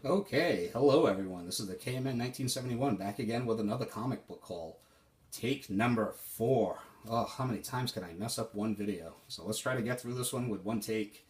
Okay, hello everyone. This is the KMN 1971 back again with another comic book haul. Take number 4. Oh, how many times can I mess up one video? So let's try to get through this one with one take.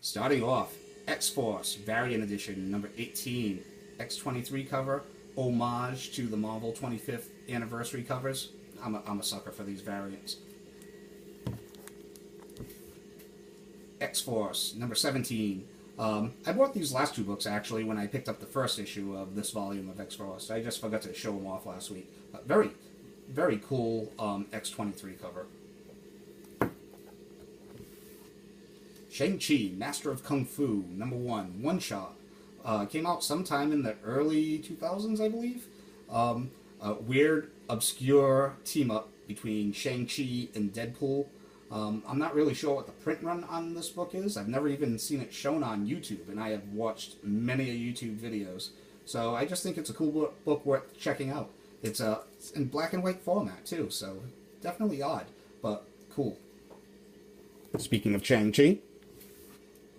Starting off, X-Force Variant Edition number 18. X-23 cover, homage to the Marvel 25th anniversary covers. I'm a sucker for these variants. X-Force number 17. I bought these last two books actually when I picked up the first issue of this volume of X-Force. I just forgot to show them off last week. Very, very cool X-23 cover. Shang-Chi, Master of Kung Fu, number 1, one-shot. Came out sometime in the early 2000s, I believe. A weird, obscure team-up between Shang-Chi and Deadpool. I'm not really sure what the print run on this book is. I've never even seen it shown on YouTube, and I have watched many YouTube videos. So I just think it's a cool book worth checking out. It's in black and white format, too, so definitely odd, but cool. Speaking of Shang-Chi,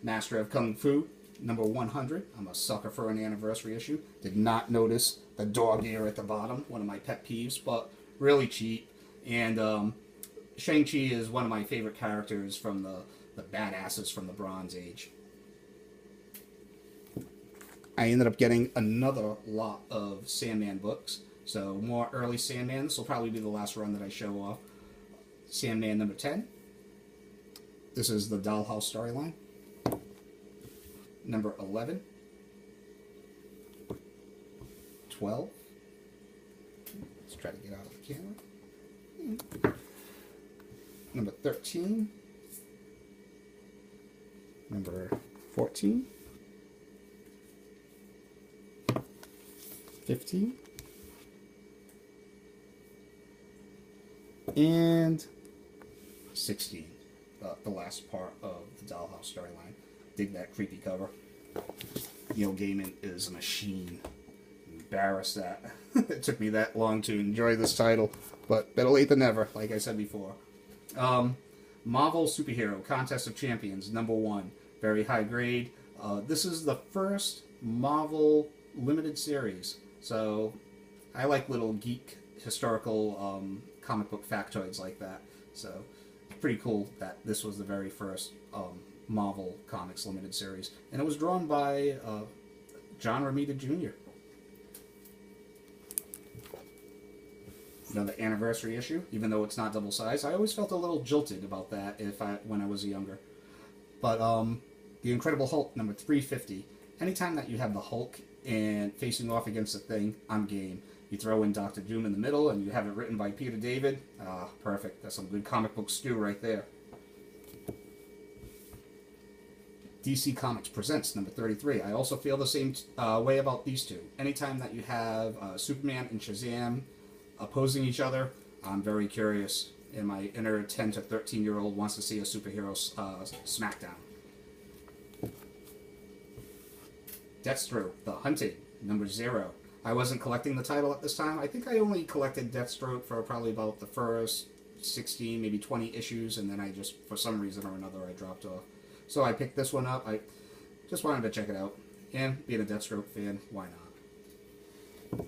Master of Kung Fu, number 100. I'm a sucker for an anniversary issue. Did not notice the dog ear at the bottom, one of my pet peeves, but really cheap. And Shang-Chi is one of my favorite characters from the badasses from the Bronze Age. I ended up getting another lot of Sandman books, so more early Sandman. This will probably be the last run that I show off. Sandman number 10. This is the Dollhouse storyline. Number 11. 12. Let's try to get out of the camera. Number 13. Number 14. 15. And 16. The last part of the Dollhouse storyline. Dig that creepy cover. Neil Gaiman is a machine. I'm embarrassed that it took me that long to enjoy this title, but better late than never, like I said before. Marvel Superhero Contest of Champions, number 1. Very high grade. This is the first Marvel limited series, so I like little geek historical comic book factoids like that. So it's pretty cool that this was the very first Marvel Comics limited series, and it was drawn by John Romita Jr. Another anniversary issue, even though it's not double size. I always felt a little jilted about that when I was younger. But the Incredible Hulk number 350. Anytime that you have the Hulk and facing off against a thing, I'm game. You throw in Doctor Doom in the middle, and you have it written by Peter David. Perfect. That's some good comic book stew right there. DC Comics Presents number 33. I also feel the same way about these two. Anytime that you have Superman and Shazam opposing each other, I'm very curious. And my inner 10 to 13-year-old wants to see a superhero smackdown. Deathstroke, The Hunted, number 0. I wasn't collecting the title at this time. I think I only collected Deathstroke for probably about the first 16, maybe 20 issues, and then I just, for some reason or another, I dropped off. So I picked this one up. I just wanted to check it out. And being a Deathstroke fan, why not?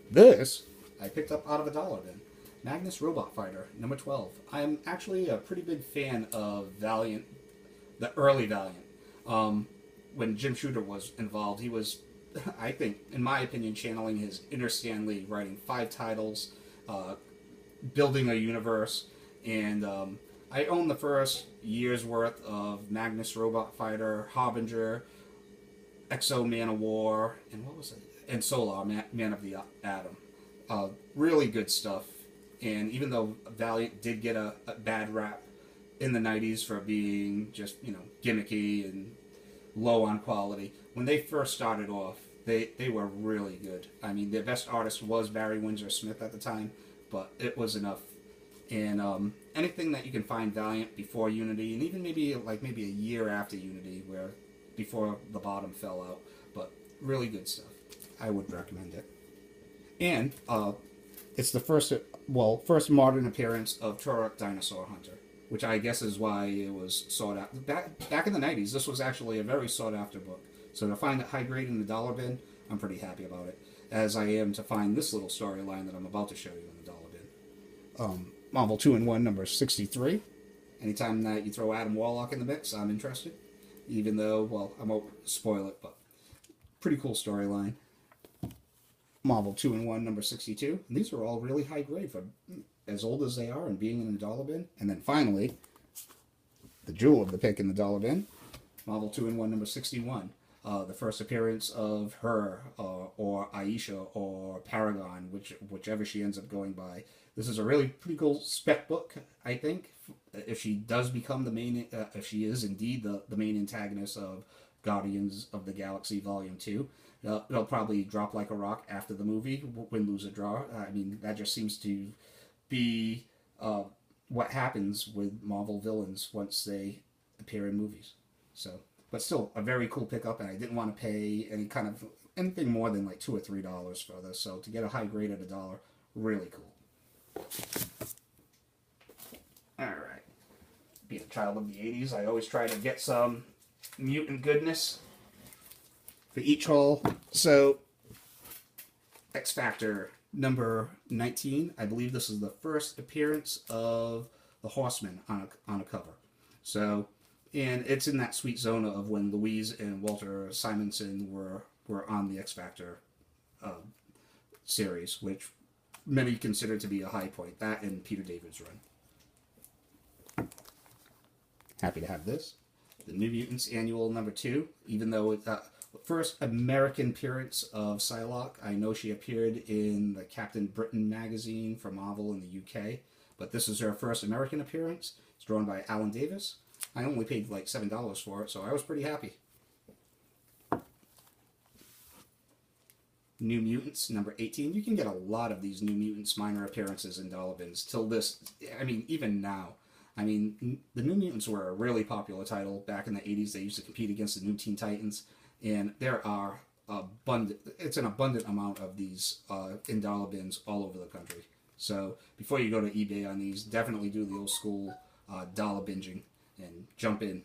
This I picked up out of a dollar bin. Magnus Robot Fighter, number 12. I'm actually a pretty big fan of Valiant, the early Valiant. When Jim Shooter was involved, he was, I think, in my opinion, channeling his inner Stan Lee, writing 5 titles, building a universe, and I own the first year's worth of Magnus Robot Fighter, Harbinger, Exo Man of War, and what was it? And Solar Man of the Atom. Really good stuff. And even though Valiant did get a bad rap in the 90s for being just, gimmicky and low on quality, when they first started off, they were really good. I mean, their best artist was Barry Windsor Smith at the time, but it was enough. And anything that you can find Valiant before Unity, and even maybe a year after Unity, where before the bottom fell out, but really good stuff. I would recommend it. And it's the first modern appearance of Turok Dinosaur Hunter, which I guess is why it was sought out. Back in the 90s, this was actually a very sought after book. So to find it high grade in the dollar bin, I'm pretty happy about it. As I am to find this little storyline that I'm about to show you in the dollar bin. Marvel 2-in-1 number 63. Anytime that you throw Adam Warlock in the mix, I'm interested. Even though, well, I won't spoil it, but pretty cool storyline. Marvel 2-in-1 number 62. And these are all really high grade for as old as they are and being in the dollar bin. And then finally, the jewel of the pick in the dollar bin, Marvel 2-in-1 number 61. The first appearance of her, or Aisha, or Paragon, whichever she ends up going by. This is a really pretty cool spec book, I think. If she does become the main, if she is indeed the main antagonist of Guardians of the Galaxy Volume 2, it'll probably drop like a rock after the movie, win, lose, or draw. I mean, that just seems to be what happens with Marvel villains once they appear in movies. So, but still, a very cool pickup, and I didn't want to pay anything more than like $2 or $3 for this. So to get a high grade at $1, really cool. All right. Being a child of the 80s, I always try to get some mutant goodness for each haul. So, X Factor number 19. I believe this is the first appearance of the Horseman on a cover. So, and it's in that sweet zone of when Louise and Walter Simonson were on the X Factor series, which many consider to be a high point. That and Peter David's run. Happy to have this. The New Mutants Annual number 2, even though it's first American appearance of Psylocke. I know she appeared in the Captain Britain magazine for Marvel in the UK, but this is her first American appearance. It's drawn by Alan Davis. I only paid like $7 for it, so I was pretty happy. New Mutants number 18. You can get a lot of these New Mutants minor appearances in dollar bins till this. I mean, even now. I mean, the New Mutants were a really popular title back in the 80s. They used to compete against the New Teen Titans, and there are it's an abundant amount of these in dollar bins all over the country. So before you go to eBay on these, definitely do the old school dollar binging and jump in.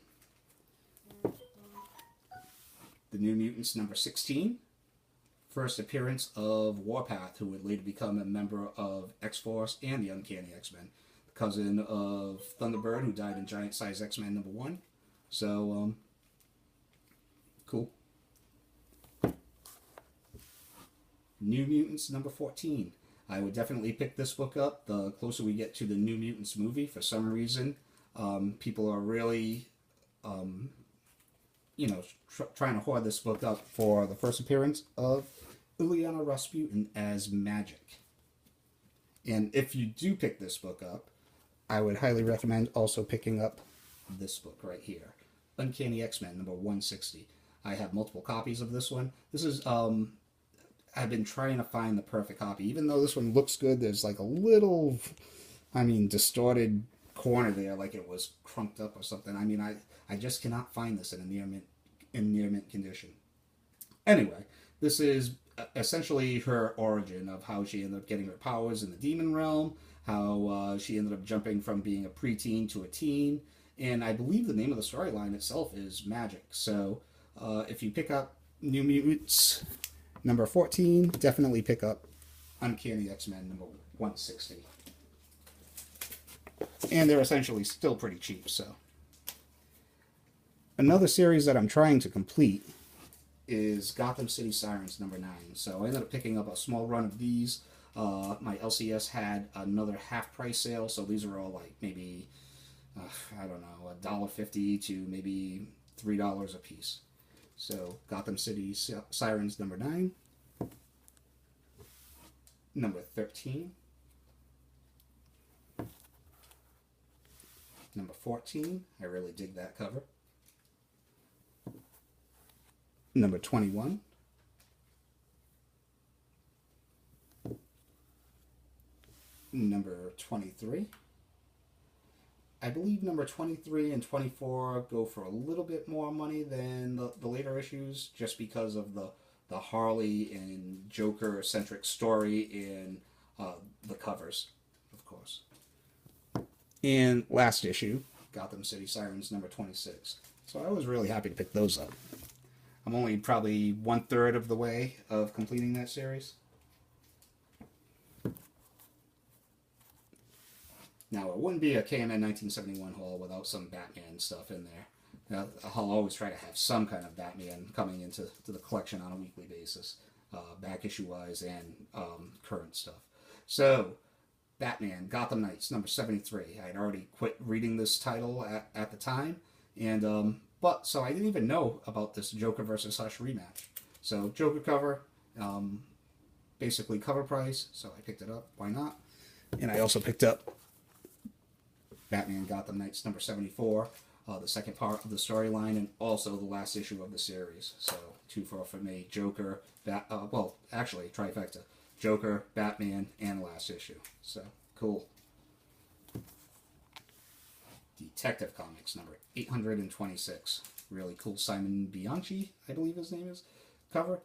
The New Mutants number 16. First appearance of Warpath, who would later become a member of X-Force and the Uncanny X-Men. Cousin of Thunderbird, who died in Giant Size X-Men number 1. So, cool. New Mutants number 14. I would definitely pick this book up the closer we get to the New Mutants movie. For some reason, people are really, trying to hoard this book up for the first appearance of Ilyana Rasputin as Magic. And if you do pick this book up, I would highly recommend also picking up this book right here, Uncanny X-Men number 160. I have multiple copies of this one. This is, I've been trying to find the perfect copy. Even though this one looks good, there's like a little, distorted corner there, like it was crunked up or something. I mean, I just cannot find this in near mint condition. Anyway, this is essentially her origin of how she ended up getting her powers in the demon realm, how she ended up jumping from being a preteen to a teen, and I believe the name of the storyline itself is Magic. So if you pick up New Mutants number 14, definitely pick up Uncanny X-Men number 160. And they're essentially still pretty cheap, so. Another series that I'm trying to complete is Gotham City Sirens number 9. So I ended up picking up a small run of these. My LCS had another half-price sale, so these are all like maybe, I don't know, $1.50 to maybe $3 a piece. So Gotham City Sirens number 9. Number 13. Number 14. I really dig that cover. Number 21. Number 23. I believe number 23 and 24 go for a little bit more money than the later issues, just because of the Harley and Joker-centric story and the covers, of course. And last issue, Gotham City Sirens number 26. So I was really happy to pick those up. I'm only probably 1/3 of the way of completing that series. Now, it wouldn't be a KMN 1971 haul without some Batman stuff in there. Now, I'll always try to have some kind of Batman coming into the collection on a weekly basis, back issue wise and current stuff. So, Batman Gotham Knights number 73. I had already quit reading this title at the time, and but so I didn't even know about this Joker versus Hush rematch. So Joker cover, basically cover price. So I picked it up. Why not? And I also picked up Batman Gotham Knights number 74, the second part of the storyline, and also the last issue of the series. So 2 for me. Joker, well, actually trifecta. Joker, Batman, and last issue. So, cool. Detective Comics, number 826. Really cool Simon Bianchi, I believe his name is, cover.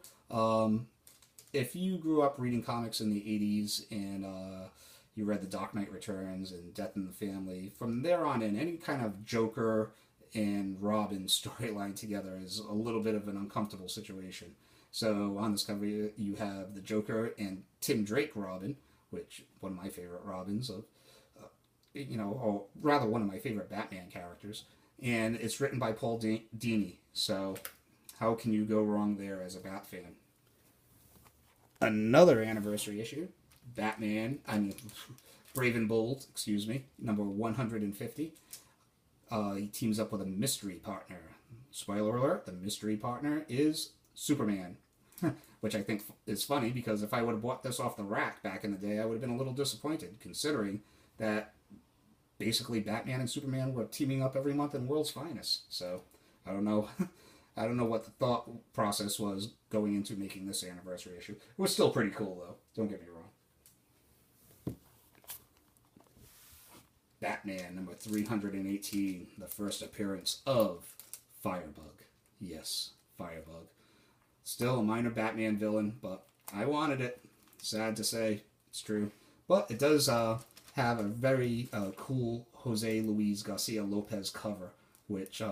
If you grew up reading comics in the 80s and you read The Dark Knight Returns and Death in the Family, from there on in, any kind of Joker and Robin storyline together is a little bit of an uncomfortable situation. So on this cover, you have the Joker and Tim Drake Robin, which one of my favorite Robins of, or rather one of my favorite Batman characters, and it's written by Paul Dini. So how can you go wrong there as a Bat fan? Another anniversary issue, Brave and Bold, number 150. He teams up with a mystery partner. Spoiler alert: the mystery partner is Superman, which I think is funny because if I would have bought this off the rack back in the day, I would have been a little disappointed, considering that basically Batman and Superman were teaming up every month in World's Finest. So I don't know, I don't know what the thought process was going into making this anniversary issue. It was still pretty cool though. Don't get me wrong. Batman number 318, the first appearance of Firebug. Yes, Firebug. Still a minor Batman villain, but I wanted it. Sad to say, it's true. But it does have a very cool Jose Luis Garcia Lopez cover, which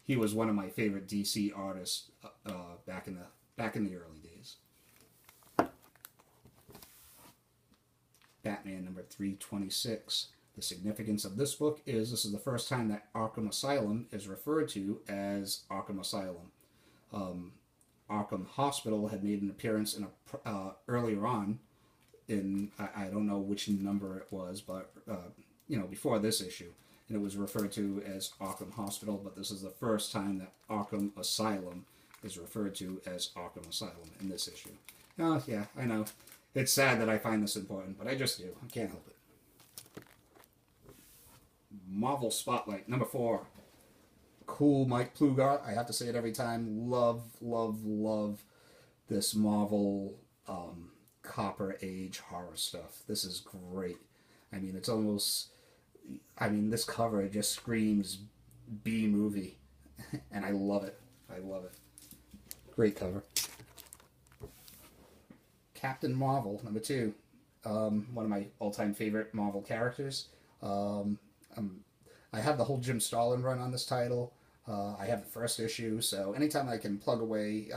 he was one of my favorite DC artists back in the early days. Batman number 326. The significance of this book is this is the first time that Arkham Asylum is referred to as Arkham Asylum. Arkham Hospital had made an appearance earlier on in, I don't know which number it was, but before this issue, and it was referred to as Arkham Hospital, but this is the first time that Arkham Asylum is referred to as Arkham Asylum in this issue. Oh, yeah, I know. It's sad that I find this important, but I just do. I can't help it. Marvel Spotlight, number 4. Cool Mike Plugart. I have to say it every time. Love, love, love this Marvel Copper Age horror stuff. This is great. I mean, it's almost... this cover just screams B-movie. And I love it. I love it. Great cover. Captain Marvel, number 2. One of my all-time favorite Marvel characters. I have the whole Jim Starlin run on this title. I have the first issue, so anytime I can plug away...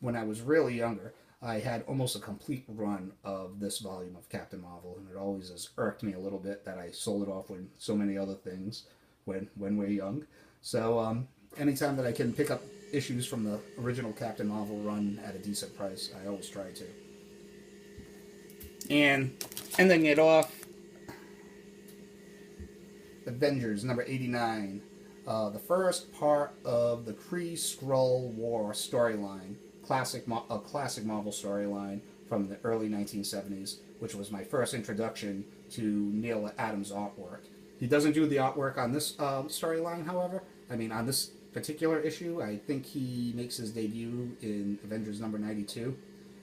when I was really younger, I had almost a complete run of this volume of Captain Marvel, and it always has irked me a little bit that I sold it off with so many other things when we're young. So anytime that I can pick up issues from the original Captain Marvel run at a decent price, I always try to. And ending it off, Avengers number 89, the first part of the Kree-Skrull War storyline, a classic Marvel storyline from the early 1970s, which was my first introduction to Neil Adams' artwork. He doesn't do the artwork on this storyline, however. On this particular issue, I think he makes his debut in Avengers number 92,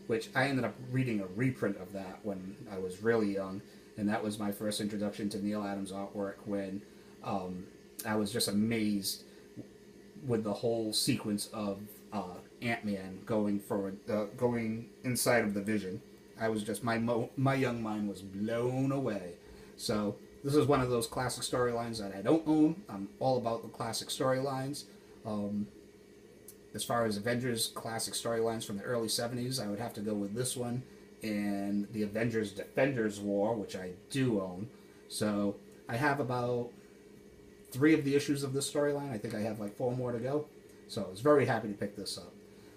which I ended up reading a reprint of that when I was really young. And that was my first introduction to Neil Adams' artwork, when I was just amazed with the whole sequence of Ant-Man going inside of the Vision. I was just, my young mind was blown away. So this is one of those classic storylines that I don't own. I'm all about the classic storylines. as far as Avengers classic storylines from the early 70s, I would have to go with this one and the Avengers Defenders War, which I do own. So I have about 3 of the issues of this storyline. I think I have like 4 more to go. So I was very happy to pick this up.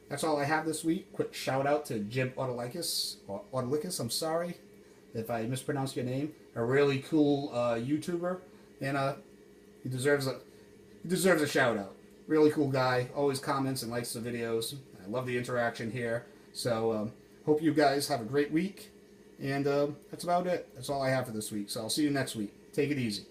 That's all I have this week. Quick shout out to Jim Autolicus, I'm sorry if I mispronounced your name. A really cool YouTuber, and he deserves a shout out. Really cool guy, always comments and likes the videos. I love the interaction here. So hope you guys have a great week, and that's about it. That's all I have for this week. So I'll see you next week. Take it easy.